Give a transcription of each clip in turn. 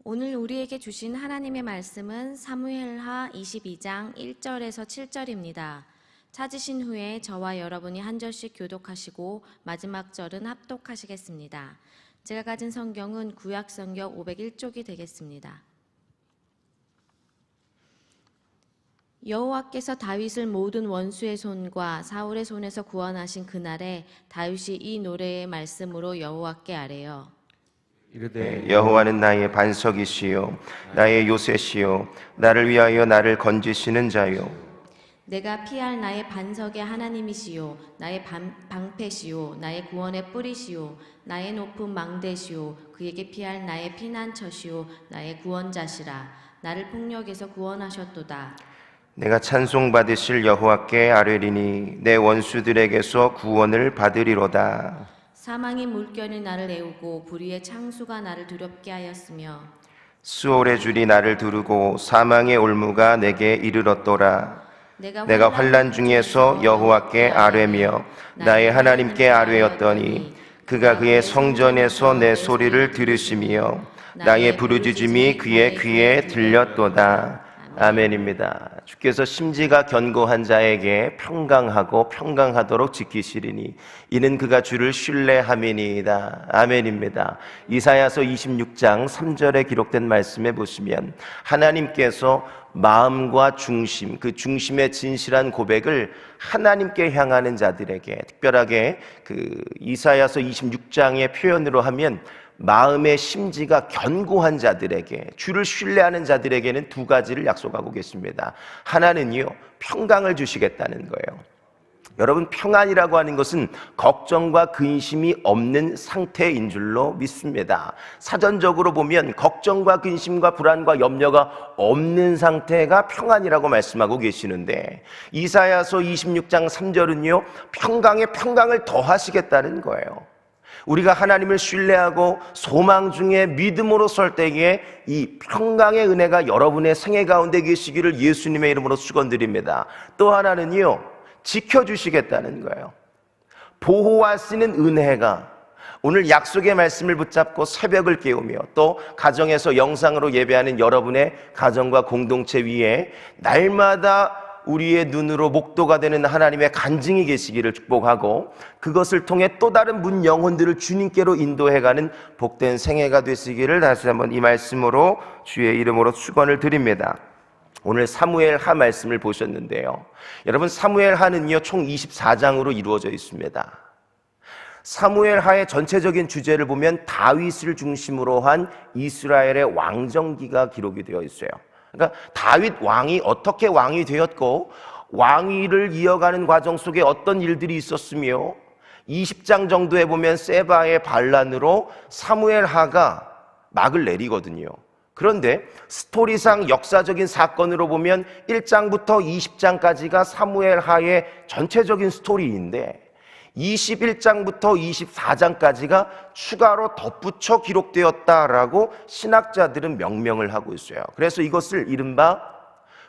오늘 우리에게 주신 하나님의 말씀은 사무엘하 22장 1절에서 7절입니다. 찾으신 후에 저와 여러분이 한 절씩 교독하시고 마지막 절은 합독하시겠습니다. 제가 가진 성경은 구약성경 501쪽이 되겠습니다. 여호와께서 다윗을 모든 원수의 손과 사울의 손에서 구원하신 그날에 다윗이 이 노래의 말씀으로 여호와께 아뢰어 이르되 여호와는 나의 반석이시요 나의 요새시요 나를 위하여 나를 건지시는 자요 내가 피할 나의 반석의 하나님이시요 나의 방패시요 나의 구원의 뿌리시요 나의 높은 망대시요 그에게 피할 나의 피난처시요 나의 구원자시라 나를 폭력에서 구원하셨도다. 내가 찬송받으실 여호와께 아뢰리니 내 원수들에게서 구원을 받으리로다. 사망의 물결이 나를 애우고 불의의 창수가 나를 두렵게 하였으며 수월의 줄이 나를 두르고 사망의 올무가 내게 이르렀도다. 내가 환난 중에서 여호와께 아뢰며 나의 하나님께 아뢰었더니 그가 그의 성전에서 내 소리를 들으시며 나의 부르짖음이 그의 귀에 들렸도다. 아멘입니다. 주께서 심지가 견고한 자에게 평강하고 평강하도록 지키시리니 이는 그가 주를 신뢰함이니이다. 아멘입니다. 이사야서 26장 3절에 기록된 말씀에 보시면 하나님께서 마음과 중심, 그 중심의 진실한 고백을 하나님께 향하는 자들에게 특별하게 그 이사야서 26장의 표현으로 하면 마음의 심지가 견고한 자들에게, 주를 신뢰하는 자들에게는 두 가지를 약속하고 계십니다. 하나는요, 평강을 주시겠다는 거예요. 여러분, 평안이라고 하는 것은 걱정과 근심이 없는 상태인 줄로 믿습니다. 사전적으로 보면 걱정과 근심과 불안과 염려가 없는 상태가 평안이라고 말씀하고 계시는데 이사야서 26장 3절은요, 평강에 평강을 더하시겠다는 거예요. 우리가 하나님을 신뢰하고 소망 중에 믿음으로 설 때에 이 평강의 은혜가 여러분의 생애 가운데 계시기를 예수님의 이름으로 축원드립니다. 또 하나는요, 지켜주시겠다는 거예요. 보호하시는 은혜가 오늘 약속의 말씀을 붙잡고 새벽을 깨우며 또 가정에서 영상으로 예배하는 여러분의 가정과 공동체 위에 날마다 우리의 눈으로 목도가 되는 하나님의 간증이 계시기를 축복하고 그것을 통해 또 다른 문 영혼들을 주님께로 인도해가는 복된 생애가 되시기를 다시 한번 이 말씀으로 주의 이름으로 축원을 드립니다. 오늘 사무엘하 말씀을 보셨는데요, 여러분 사무엘하는요 총 24장으로 이루어져 있습니다. 사무엘하의 전체적인 주제를 보면 다윗을 중심으로 한 이스라엘의 왕정기가 기록이 되어 있어요. 그러니까 다윗 왕이 어떻게 왕이 되었고 왕위를 이어가는 과정 속에 어떤 일들이 있었으며 20장 정도에 보면 세바의 반란으로 사무엘하가 막을 내리거든요. 그런데 스토리상 역사적인 사건으로 보면 1장부터 20장까지가 사무엘하의 전체적인 스토리인데 21장부터 24장까지가 추가로 덧붙여 기록되었다라고 신학자들은 명명을 하고 있어요. 그래서 이것을 이른바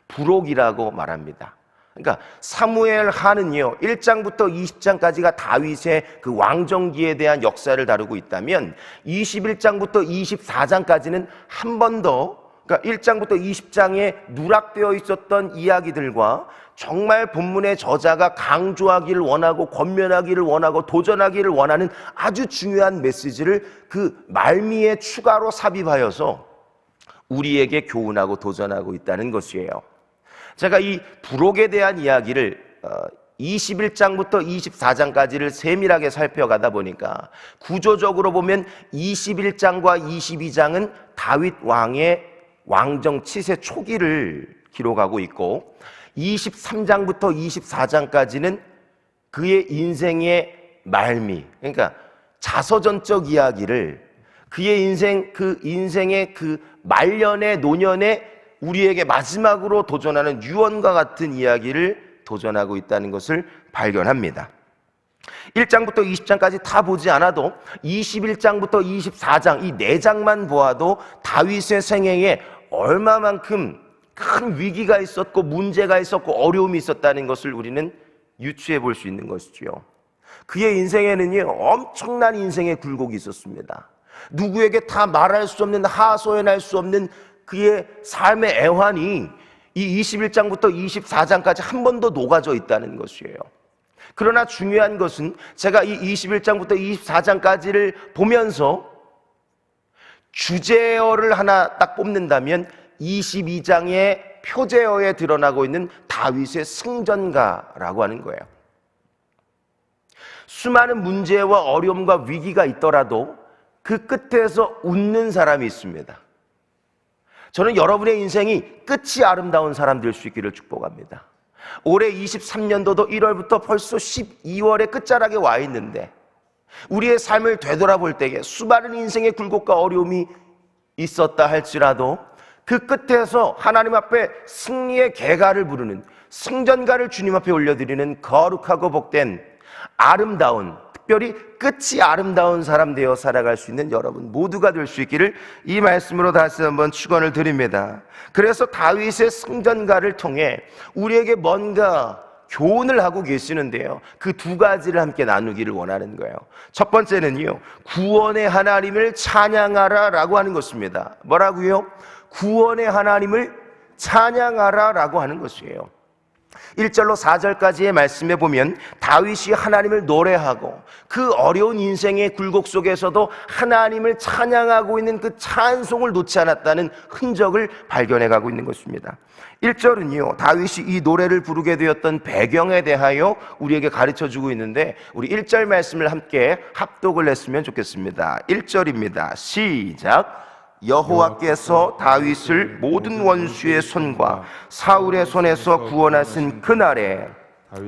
부록이라고 말합니다. 그러니까 사무엘하는요 1장부터 20장까지가 다윗의 그 왕정기에 대한 역사를 다루고 있다면 21장부터 24장까지는 한 번 더, 그러니까 1장부터 20장에 누락되어 있었던 이야기들과 정말 본문의 저자가 강조하기를 원하고 권면하기를 원하고 도전하기를 원하는 아주 중요한 메시지를 그 말미에 추가로 삽입하여서 우리에게 교훈하고 도전하고 있다는 것이에요. 제가 이 부록에 대한 이야기를 21장부터 24장까지를 세밀하게 살펴가다 보니까 구조적으로 보면 21장과 22장은 다윗 왕의 왕정 치세 초기를 기록하고 있고 23장부터 24장까지는 그의 인생의 말미, 그러니까 자서전적 이야기를 그의 인생, 그 인생의 그 말년의 노년에 우리에게 마지막으로 도전하는 유언과 같은 이야기를 도전하고 있다는 것을 발견합니다. 1장부터 20장까지 다 보지 않아도 21장부터 24장 이 4장만 보아도 다윗의 생애에 얼마만큼 큰 위기가 있었고 문제가 있었고 어려움이 있었다는 것을 우리는 유추해 볼 수 있는 것이죠. 그의 인생에는요 엄청난 인생의 굴곡이 있었습니다. 누구에게 다 말할 수 없는, 하소연할 수 없는 그의 삶의 애환이 이 21장부터 24장까지 한 번 더 녹아져 있다는 것이에요. 그러나 중요한 것은 제가 이 21장부터 24장까지를 보면서 주제어를 하나 딱 뽑는다면 22장의 표제어에 드러나고 있는 다윗의 승전가라고 하는 거예요. 수많은 문제와 어려움과 위기가 있더라도 그 끝에서 웃는 사람이 있습니다. 저는 여러분의 인생이 끝이 아름다운 사람 될 수 있기를 축복합니다. 올해 23년도도 1월부터 벌써 12월의 끝자락에 와 있는데 우리의 삶을 되돌아볼 때에 수많은 인생의 굴곡과 어려움이 있었다 할지라도 그 끝에서 하나님 앞에 승리의 개가를 부르는, 승전가를 주님 앞에 올려드리는 거룩하고 복된 아름다운, 특별히 끝이 아름다운 사람 되어 살아갈 수 있는 여러분 모두가 될 수 있기를 이 말씀으로 다시 한번 축원을 드립니다. 그래서 다윗의 승전가를 통해 우리에게 뭔가 교훈을 하고 계시는데요, 그 두 가지를 함께 나누기를 원하는 거예요. 첫 번째는요, 구원의 하나님을 찬양하라 라고 하는 것입니다. 뭐라고요? 구원의 하나님을 찬양하라 라고 하는 것이에요. 1절로 4절까지의 말씀에 보면 다윗이 하나님을 노래하고 그 어려운 인생의 굴곡 속에서도 하나님을 찬양하고 있는 그 찬송을 놓지 않았다는 흔적을 발견해 가고 있는 것입니다. 1절은요, 다윗이 이 노래를 부르게 되었던 배경에 대하여 우리에게 가르쳐주고 있는데 우리 1절 말씀을 함께 합독을 했으면 좋겠습니다. 1절입니다. 시작. 여호와께서 다윗을 모든 원수의 손과 사울의 손에서 구원하신 그날에,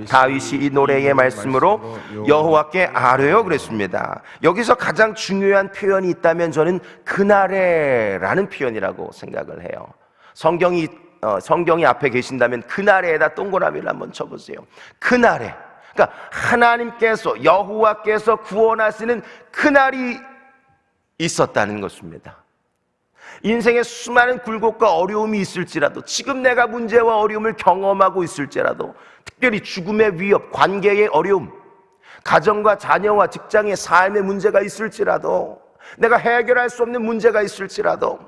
다윗이 이 노래의 말씀으로 여호와께 아뢰어 그랬습니다. 여기서 가장 중요한 표현이 있다면 저는 그날에라는 표현이라고 생각을 해요. 성경이 앞에 계신다면 그날에다 동그라미를 한번 쳐보세요. 그날에, 그러니까 하나님께서, 여호와께서 구원하시는 그날이 있었다는 것입니다. 인생에 수많은 굴곡과 어려움이 있을지라도, 지금 내가 문제와 어려움을 경험하고 있을지라도, 특별히 죽음의 위협, 관계의 어려움, 가정과 자녀와 직장의 삶의 문제가 있을지라도, 내가 해결할 수 없는 문제가 있을지라도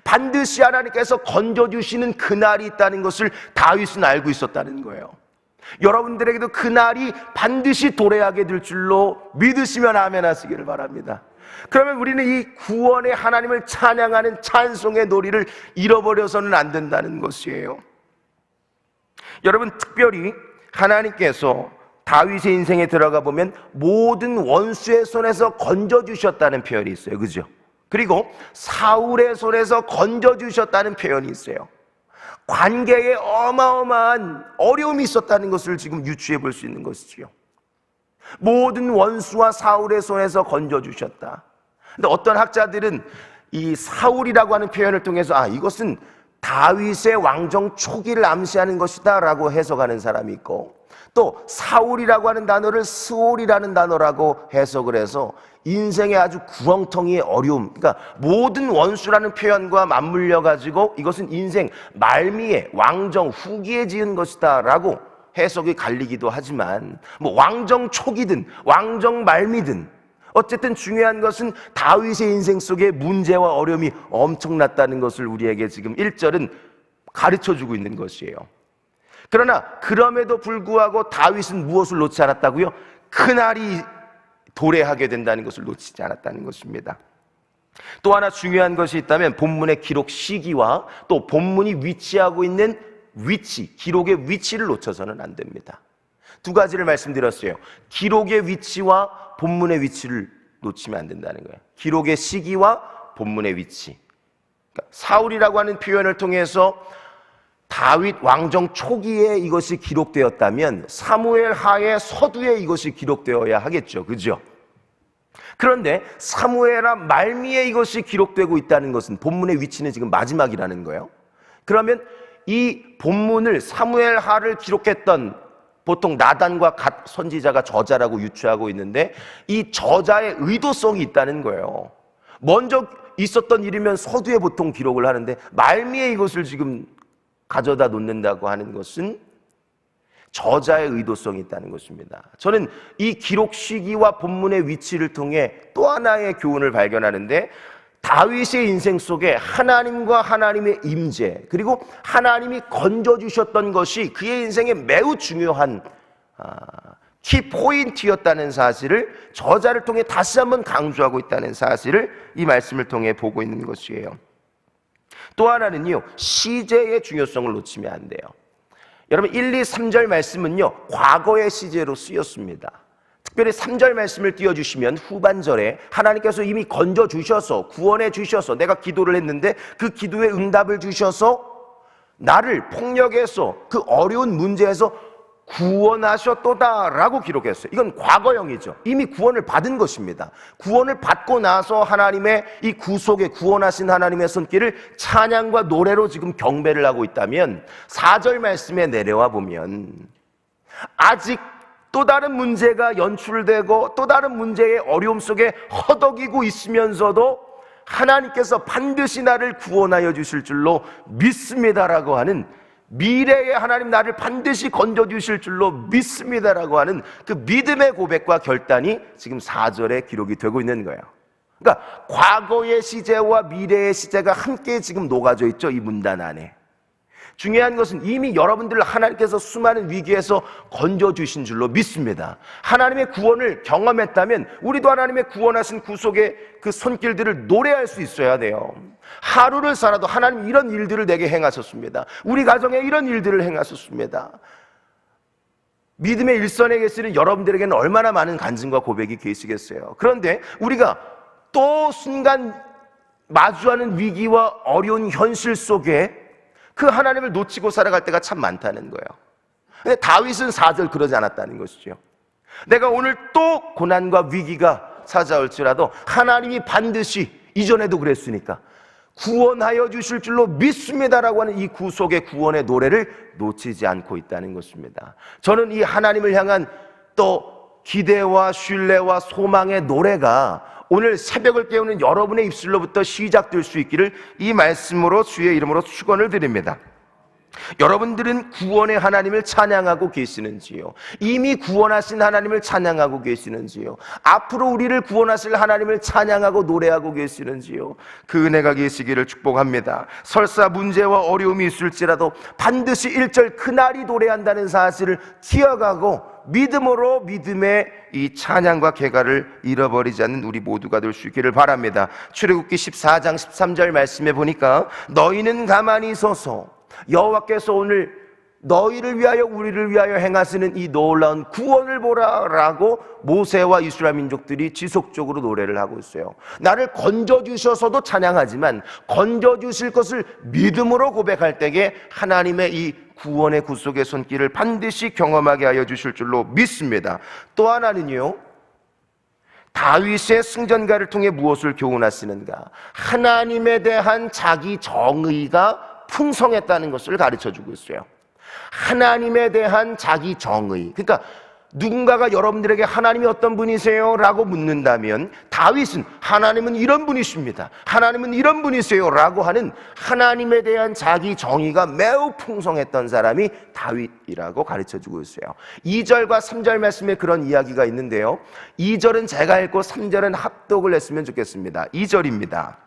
반드시 하나님께서 건져주시는 그날이 있다는 것을 다윗은 알고 있었다는 거예요. 여러분들에게도 그날이 반드시 도래하게 될 줄로 믿으시면 아멘 하시기를 바랍니다. 그러면 우리는 이 구원의 하나님을 찬양하는 찬송의 놀이를 잃어버려서는 안 된다는 것이에요. 여러분, 특별히 하나님께서 다윗의 인생에 들어가 보면 모든 원수의 손에서 건져주셨다는 표현이 있어요. 그죠? 그리고 사울의 손에서 건져주셨다는 표현이 있어요. 관계에 어마어마한 어려움이 있었다는 것을 지금 유추해 볼 수 있는 것이지요. 모든 원수와 사울의 손에서 건져주셨다. 근데 어떤 학자들은 이 사울이라고 하는 표현을 통해서 이것은 다윗의 왕정 초기를 암시하는 것이다 라고 해석하는 사람이 있고, 또 사울이라고 하는 단어를 스올이라는 단어라고 해석을 해서 인생의 아주 구렁텅이의 어려움, 그러니까 모든 원수라는 표현과 맞물려 가지고 이것은 인생 말미에 왕정 후기에 지은 것이다 라고 해석이 갈리기도 하지만, 뭐 왕정 초기든 왕정 말미든 어쨌든 중요한 것은 다윗의 인생 속에 문제와 어려움이 엄청났다는 것을 우리에게 지금 1절은 가르쳐주고 있는 것이에요. 그러나 그럼에도 불구하고 다윗은 무엇을 놓지 않았다고요? 그날이 도래하게 된다는 것을 놓치지 않았다는 것입니다. 또 하나 중요한 것이 있다면 본문의 기록 시기와 또 본문이 위치하고 있는 위치, 기록의 위치를 놓쳐서는 안 됩니다. 두 가지를 말씀드렸어요. 기록의 위치와 본문의 위치를 놓치면 안 된다는 거예요. 기록의 시기와 본문의 위치. 그러니까 사울이라고 하는 표현을 통해서 다윗 왕정 초기에 이것이 기록되었다면 사무엘 하의 서두에 이것이 기록되어야 하겠죠. 그죠? 그런데 사무엘하 말미에 이것이 기록되고 있다는 것은 본문의 위치는 지금 마지막이라는 거예요. 그러면 이 본문을 사무엘하를 기록했던 보통 나단과 갓 선지자가 저자라고 유추하고 있는데 이 저자의 의도성이 있다는 거예요. 먼저 있었던 일이면 서두에 보통 기록을 하는데 말미에 이것을 지금 가져다 놓는다고 하는 것은 저자의 의도성이 있다는 것입니다. 저는 이 기록 시기와 본문의 위치를 통해 또 하나의 교훈을 발견하는데, 다윗의 인생 속에 하나님과 하나님의 임재, 그리고 하나님이 건져주셨던 것이 그의 인생에 매우 중요한 키포인트였다는 사실을 저자를 통해 다시 한번 강조하고 있다는 사실을 이 말씀을 통해 보고 있는 것이에요. 또 하나는요, 시제의 중요성을 놓치면 안 돼요. 여러분, 1, 2, 3절 말씀은요, 과거의 시제로 쓰였습니다. 특별히 3절 말씀을 띄워주시면 후반절에 하나님께서 이미 건져주셔서, 구원해 주셔서, 내가 기도를 했는데 그 기도에 응답을 주셔서 나를 폭력에서, 그 어려운 문제에서 구원하셨도다 라고 기록했어요. 이건 과거형이죠. 이미 구원을 받은 것입니다. 구원을 받고 나서 하나님의 이 구속에 구원하신 하나님의 손길을 찬양과 노래로 지금 경배를 하고 있다면, 4절 말씀에 내려와 보면 아직 또 다른 문제가 연출되고 또 다른 문제의 어려움 속에 허덕이고 있으면서도 하나님께서 반드시 나를 구원하여 주실 줄로 믿습니다라고 하는, 미래에 하나님 나를 반드시 건져주실 줄로 믿습니다라고 하는 그 믿음의 고백과 결단이 지금 4절에 기록이 되고 있는 거예요. 그러니까 과거의 시제와 미래의 시제가 함께 지금 녹아져 있죠, 이 문단 안에. 중요한 것은 이미 여러분들을 하나님께서 수많은 위기에서 건져주신 줄로 믿습니다. 하나님의 구원을 경험했다면 우리도 하나님의 구원하신 구속의 그 손길들을 노래할 수 있어야 돼요. 하루를 살아도 하나님 이런 일들을 내게 행하셨습니다. 우리 가정에 이런 일들을 행하셨습니다. 믿음의 일선에 계시는 여러분들에게는 얼마나 많은 간증과 고백이 계시겠어요. 그런데 우리가 또 순간 마주하는 위기와 어려운 현실 속에 그 하나님을 놓치고 살아갈 때가 참 많다는 거예요. 근데 다윗은 4절 그러지 않았다는 것이죠. 내가 오늘 또 고난과 위기가 찾아올지라도 하나님이 반드시, 이전에도 그랬으니까, 구원하여 주실 줄로 믿습니다라고 하는 이 구속의 구원의 노래를 놓치지 않고 있다는 것입니다. 저는 이 하나님을 향한 또 기대와 신뢰와 소망의 노래가 오늘 새벽을 깨우는 여러분의 입술로부터 시작될 수 있기를 이 말씀으로 주의 이름으로 축원을 드립니다. 여러분들은 구원의 하나님을 찬양하고 계시는지요? 이미 구원하신 하나님을 찬양하고 계시는지요? 앞으로 우리를 구원하실 하나님을 찬양하고 노래하고 계시는지요? 그 은혜가 계시기를 축복합니다. 설사 문제와 어려움이 있을지라도 반드시 1절 그날이 노래한다는 사실을 기억하고 믿음으로 믿음의 이 찬양과 개가를 잃어버리지 않는 우리 모두가 될 수 있기를 바랍니다. 출애굽기 14장 13절 말씀에 보니까 너희는 가만히 서서 여호와께서 오늘 너희를 위하여 우리를 위하여 행하시는 이 놀라운 구원을 보라라고 모세와 이스라엘 민족들이 지속적으로 노래를 하고 있어요. 나를 건져주셔서도 찬양하지만 건져주실 것을 믿음으로 고백할 때에 하나님의 이 구원의 구속의 손길을 반드시 경험하게 하여 주실 줄로 믿습니다. 또 하나는요, 다윗의 승전가를 통해 무엇을 교훈하시는가? 하나님에 대한 자기 정의가 풍성했다는 것을 가르쳐주고 있어요. 하나님에 대한 자기 정의, 그러니까 누군가가 여러분들에게 하나님이 어떤 분이세요? 라고 묻는다면 다윗은 하나님은 이런 분이십니다, 하나님은 이런 분이세요 라고 하는 하나님에 대한 자기 정의가 매우 풍성했던 사람이 다윗이라고 가르쳐주고 있어요. 2절과 3절 말씀에 그런 이야기가 있는데요, 2절은 제가 읽고 3절은 합독을 했으면 좋겠습니다. 2절입니다.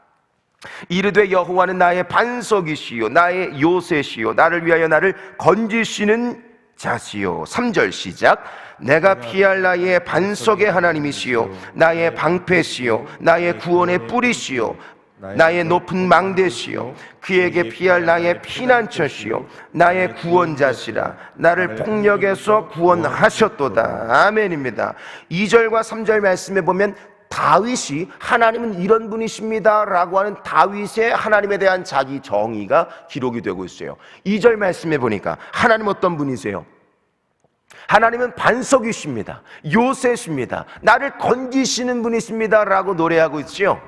이르되 여호와는 나의 반석이시요 나의 요새시요 나를 위하여 나를 건지시는 자시요. 3절 시작. 내가 피할 나의 반석의 하나님이시요 나의 방패시요 나의 구원의 뿌리시요 나의 높은 망대시요 그에게 피할 나의 피난처시요 나의 구원자시라. 나를 폭력에서 구원하셨도다. 아멘입니다. 2절과 3절 말씀에 보면 다윗이 하나님은 이런 분이십니다 라고 하는 다윗의 하나님에 대한 자기 정의가 기록이 되고 있어요. 2절 말씀에 보니까 하나님 어떤 분이세요? 하나님은 반석이십니다, 요새십니다, 나를 건지시는 분이십니다 라고 노래하고 있죠.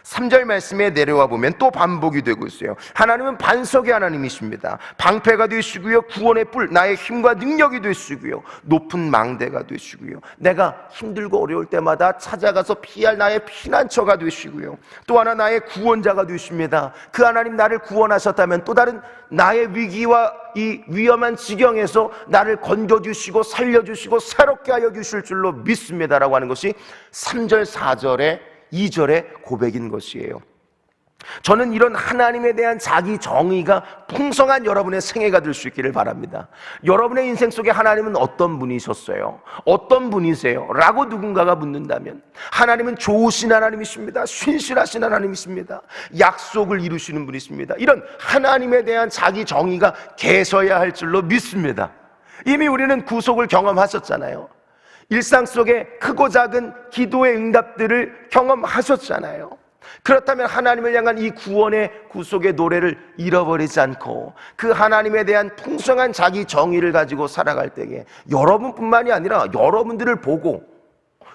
3절 말씀에 내려와 보면 또 반복이 되고 있어요. 하나님은 반석의 하나님이십니다. 방패가 되시고요, 구원의 뿔, 나의 힘과 능력이 되시고요, 높은 망대가 되시고요, 내가 힘들고 어려울 때마다 찾아가서 피할 나의 피난처가 되시고요, 또 하나 나의 구원자가 되십니다. 그 하나님 나를 구원하셨다면 또 다른 나의 위기와 이 위험한 지경에서 나를 건져주시고 살려주시고 새롭게 하여 주실 줄로 믿습니다라고 하는 것이 3절 4절의 2절의 고백인 것이에요. 저는 이런 하나님에 대한 자기 정의가 풍성한 여러분의 생애가 될 수 있기를 바랍니다. 여러분의 인생 속에 하나님은 어떤 분이셨어요? 어떤 분이세요? 라고 누군가가 묻는다면 하나님은 좋으신 하나님이십니다. 신실하신 하나님이십니다. 약속을 이루시는 분이십니다. 이런 하나님에 대한 자기 정의가 계셔야 할 줄로 믿습니다. 이미 우리는 구속을 경험하셨잖아요. 일상 속에 크고 작은 기도의 응답들을 경험하셨잖아요. 그렇다면 하나님을 향한 이 구원의 구속의 노래를 잃어버리지 않고 그 하나님에 대한 풍성한 자기 정의를 가지고 살아갈 때에 여러분뿐만이 아니라 여러분들을 보고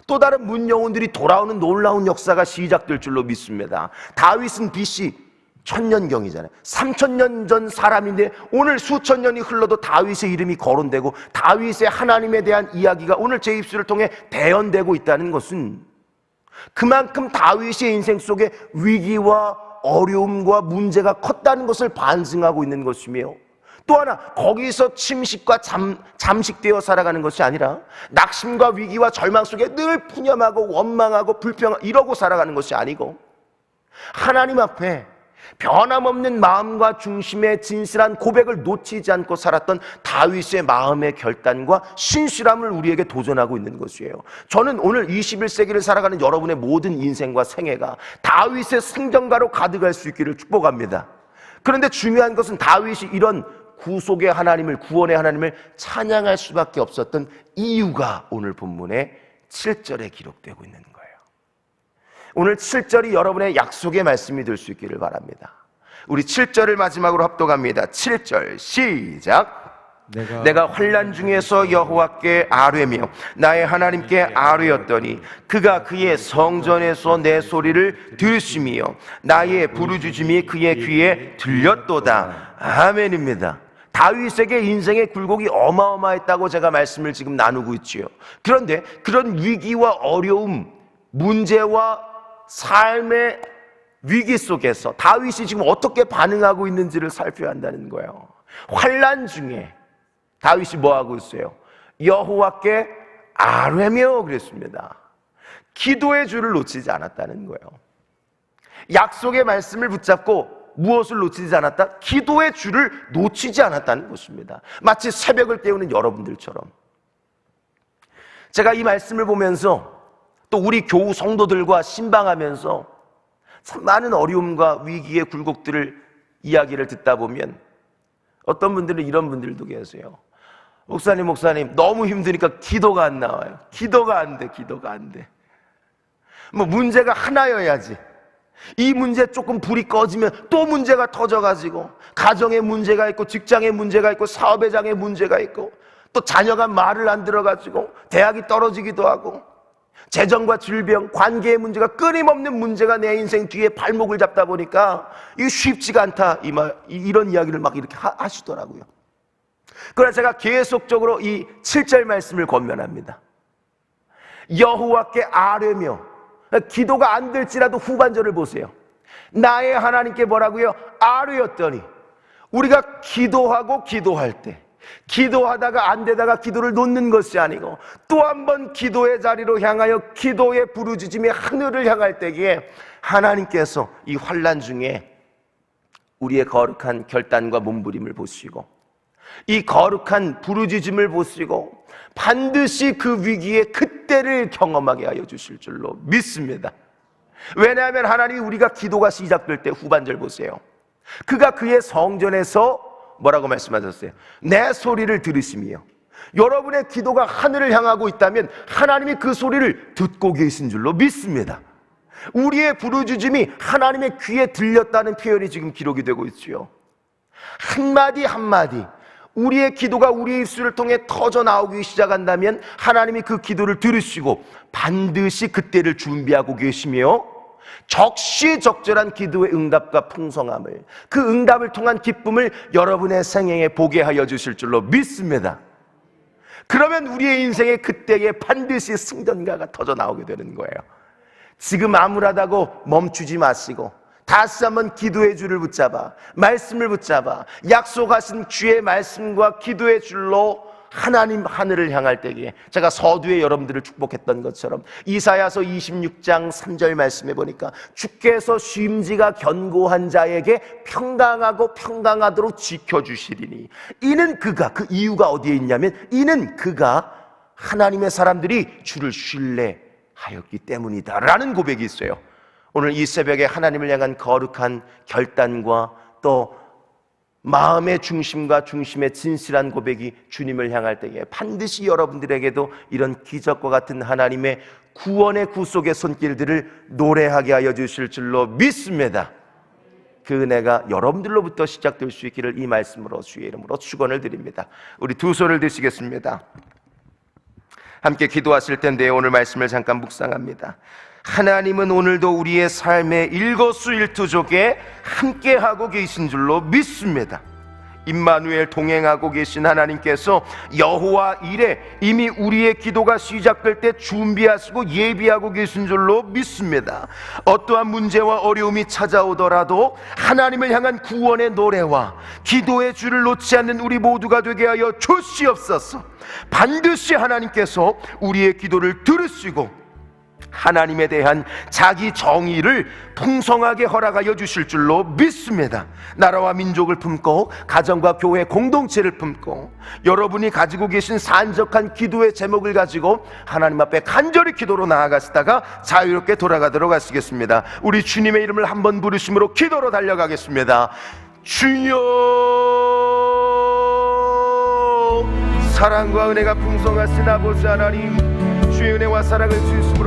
또 다른 문영혼들이 돌아오는 놀라운 역사가 시작될 줄로 믿습니다. 다윗은 BC 1000년경이잖아요. 3000년 전 사람인데 오늘 수천 년이 흘러도 다윗의 이름이 거론되고 다윗의 하나님에 대한 이야기가 오늘 제 입술을 통해 대언되고 있다는 것은 그만큼 다윗의 인생 속에 위기와 어려움과 문제가 컸다는 것을 반증하고 있는 것이며, 또 하나 거기서 침식과 잠식되어 살아가는 것이 아니라 낙심과 위기와 절망 속에 늘 푸념하고 원망하고 불평하고 이러고 살아가는 것이 아니고 하나님 앞에 변함없는 마음과 중심의 진실한 고백을 놓치지 않고 살았던 다윗의 마음의 결단과 신실함을 우리에게 도전하고 있는 것이에요. 저는 오늘 21세기를 살아가는 여러분의 모든 인생과 생애가 다윗의 승전가로 가득할 수 있기를 축복합니다. 그런데 중요한 것은 다윗이 이런 구속의 하나님을, 구원의 하나님을 찬양할 수밖에 없었던 이유가 오늘 본문의 7절에 기록되고 있는 거예요. 오늘 7절이 여러분의 약속의 말씀이 될 수 있기를 바랍니다. 우리 7절을 마지막으로 합독합니다. 7절 시작. 내가 환난 중에서 여호와께 아뢰며 나의 하나님께 아뢰었더니 그가 그의 성전에서 내 소리를 들으시며 나의 부르짖음이 그의 귀에 들렸도다. 아멘입니다. 다윗에게 인생의 굴곡이 어마어마했다고 제가 말씀을 지금 나누고 있지요. 그런데 그런 위기와 어려움, 문제와 삶의 위기 속에서 다윗이 지금 어떻게 반응하고 있는지를 살펴야 한다는 거예요. 환난 중에 다윗이 뭐하고 있어요? 여호와께 아뢰며 그랬습니다. 기도의 줄을 놓치지 않았다는 거예요. 약속의 말씀을 붙잡고 무엇을 놓치지 않았다? 기도의 줄을 놓치지 않았다는 것입니다. 마치 새벽을 깨우는 여러분들처럼. 제가 이 말씀을 보면서 또 우리 교우 성도들과 신방하면서 참 많은 어려움과 위기의 굴곡들을 이야기를 듣다 보면 어떤 분들은 이런 분들도 계세요. 목사님 너무 힘드니까 기도가 안 나와요. 기도가 안 돼. 뭐 문제가 하나여야지. 이 문제 조금 불이 꺼지면 또 문제가 터져가지고 가정에 문제가 있고 직장에 문제가 있고 사업장에 문제가 있고 또 자녀가 말을 안 들어가지고 대학이 떨어지기도 하고 재정과 질병, 관계의 문제가 끊임없는 문제가 내 인생 뒤에 발목을 잡다 보니까 이게 쉽지가 않다 이런 이야기를 막 이렇게 하시더라고요. 그래서 제가 계속적으로 이 7절 말씀을 권면합니다. 여호와께 아뢰며, 기도가 안 될지라도 후반절을 보세요. 나의 하나님께 뭐라고요? 아뢰었더니, 우리가 기도하고 기도할 때 기도하다가 안 되다가 기도를 놓는 것이 아니고 또 한 번 기도의 자리로 향하여 기도의 부르짖음이 하늘을 향할 때에 하나님께서 이 환난 중에 우리의 거룩한 결단과 몸부림을 보시고 이 거룩한 부르짖음을 보시고 반드시 그 위기의 그때를 경험하게 하여 주실 줄로 믿습니다. 왜냐하면 하나님이 우리가 기도가 시작될 때 후반절 보세요. 그가 그의 성전에서 뭐라고 말씀하셨어요? 내 소리를 들으시며. 여러분의 기도가 하늘을 향하고 있다면 하나님이 그 소리를 듣고 계신 줄로 믿습니다. 우리의 부르짖음이 하나님의 귀에 들렸다는 표현이 지금 기록이 되고 있지요. 한마디 한마디 우리의 기도가 우리의 입술을 통해 터져 나오기 시작한다면 하나님이 그 기도를 들으시고 반드시 그때를 준비하고 계시며 적시적절한 기도의 응답과 풍성함을, 그 응답을 통한 기쁨을 여러분의 생애에 보게 하여 주실 줄로 믿습니다. 그러면 우리의 인생에 그때에 반드시 승전가가 터져 나오게 되는 거예요. 지금 암울하다고 멈추지 마시고 다시 한번 기도의 줄을 붙잡아, 말씀을 붙잡아 약속하신 주의 말씀과 기도의 줄로 하나님 하늘을 향할 때에, 제가 서두에 여러분들을 축복했던 것처럼 이사야서 26장 3절 말씀해 보니까 주께서 심지가 견고한 자에게 평강하고 평강하도록 지켜주시리니, 이는 그가, 그 이유가 어디에 있냐면 이는 그가 하나님의 사람들이 주를 신뢰하였기 때문이다 라는 고백이 있어요. 오늘 이 새벽에 하나님을 향한 거룩한 결단과 또 마음의 중심과 중심의 진실한 고백이 주님을 향할 때에 반드시 여러분들에게도 이런 기적과 같은 하나님의 구원의 구속의 손길들을 노래하게 하여 주실 줄로 믿습니다. 그 은혜가 여러분들로부터 시작될 수 있기를 이 말씀으로 주의 이름으로 축원을 드립니다. 우리 두 손을 드시겠습니다. 함께 기도하실 텐데 오늘 말씀을 잠깐 묵상합니다. 하나님은 오늘도 우리의 삶의 일거수일투족에 함께하고 계신 줄로 믿습니다. 임마누엘 동행하고 계신 하나님께서 여호와 일에 이미 우리의 기도가 시작될 때 준비하시고 예비하고 계신 줄로 믿습니다. 어떠한 문제와 어려움이 찾아오더라도 하나님을 향한 구원의 노래와 기도의 줄을 놓지 않는 우리 모두가 되게 하여 주시옵소서. 반드시 하나님께서 우리의 기도를 들으시고 하나님에 대한 자기 정의를 풍성하게 허락하여 주실 줄로 믿습니다. 나라와 민족을 품고 가정과 교회 공동체를 품고 여러분이 가지고 계신 산적한 기도의 제목을 가지고 하나님 앞에 간절히 기도로 나아가시다가 자유롭게 돌아가도록 하시겠습니다. 우리 주님의 이름을 한번 부르심으로 기도로 달려가겠습니다. 주여, 사랑과 은혜가 풍성하신 아버지 하나님, 주의 은혜와 사랑을 주심으로